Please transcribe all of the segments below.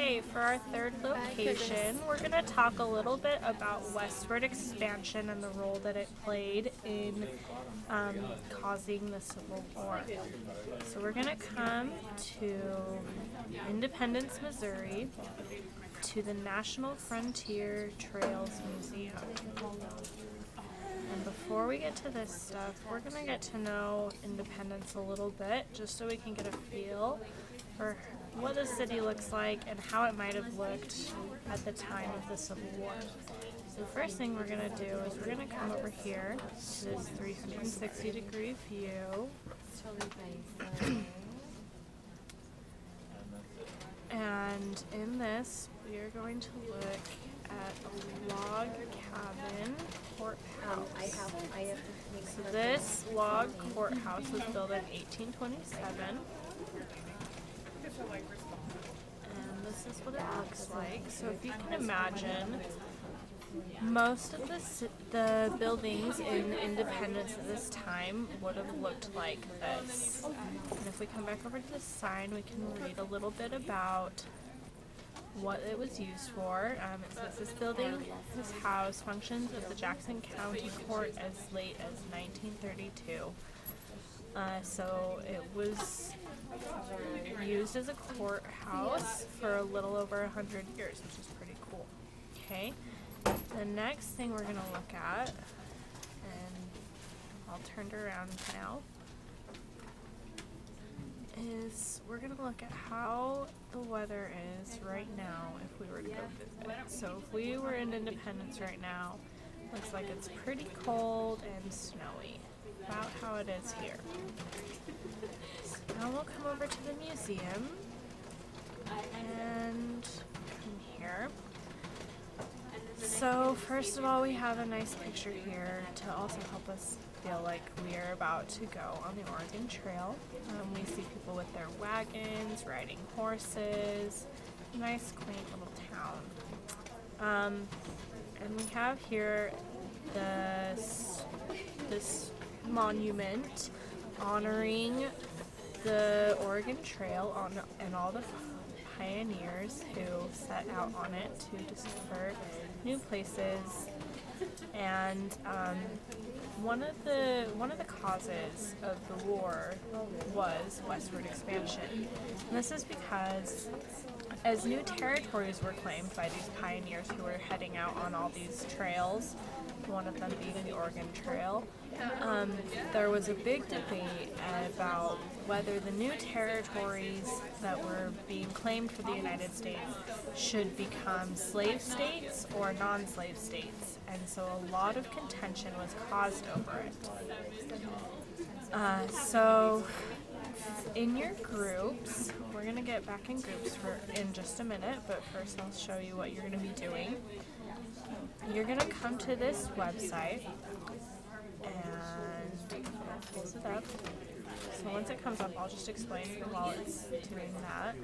Okay, for our third location, we're going to talk a little bit about westward expansion and the role that it played in causing the Civil War. So we're going to come to Independence, Missouri, to the National Frontier Trails Museum. And before we get to this stuff, we're going to get to know Independence a little bit, just so we can get a feel for what the city looks like and how it might have looked at the time of the Civil War. So the first thing we're going to do is we're going to come over here to this 360-degree view. And in this, we are going to look at a log cabin courthouse. So this log courthouse was built in 1827. And this is what it looks like. So if you can imagine, most of the buildings in Independence at this time would have looked like this. And if we come back over to the sign, we can read a little bit about what it was used for. It says this house functions as the Jackson County Court as late as 1932. So it was used as a courthouse for a little over 100 years, which is pretty cool. Okay, the next thing we're going to look at, and I'll turn it around now, is we're going to look at how the weather is right now if we were to go visit. So if we were in Independence right now, looks like it's pretty cold and snowy, about how it is here. So now we'll come over to the museum and come here. So first of all, we have a nice picture here to also help us feel like we are about to go on the Oregon Trail. We see people with their wagons, riding horses, nice quaint little town. And we have here this monument honoring the Oregon Trail and all the pioneers who set out on it to discover new places. And one of the causes of the war was westward expansion. And this is because as new territories were claimed by these pioneers who were heading out on all these trails, one of them being the Oregon Trail, there was a big debate about whether the new territories that were being claimed for the United States should become slave states or non-slave states. And so a lot of contention was caused over it. So in your groups, we're going to get back in groups in just a minute, but first I'll show you what you're going to be doing. You're going to come to this website and close it up. So once it comes up, I'll just explain while it's doing that.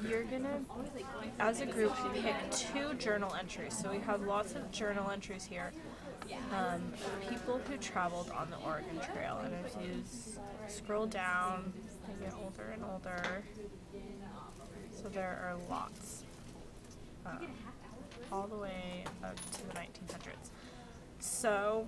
You're going to, as a group, pick 2 journal entries. So we have lots of journal entries here. People who traveled on the Oregon Trail. And if you scroll down, they get older and older. So there are lots. All the way up to the 1900s. So,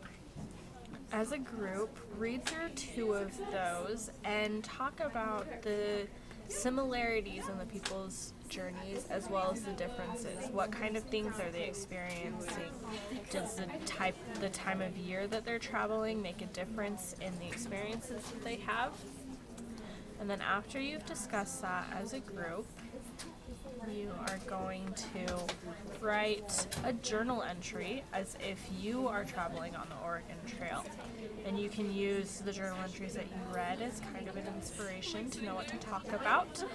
as a group, read through 2 of those and talk about the similarities in the people's journeys as well as the differences. What kind of things are they experiencing? Does the time of year that they're traveling make a difference in the experiences that they have? And then after you've discussed that as a group, you are going to write a journal entry as if you are traveling on the Oregon Trail. And you can use the journal entries that you read as kind of an inspiration to know what to talk about.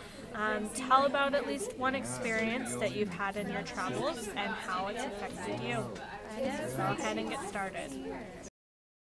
Tell about at least one experience that you've had in your travels and how it's affected you. So go ahead and get started.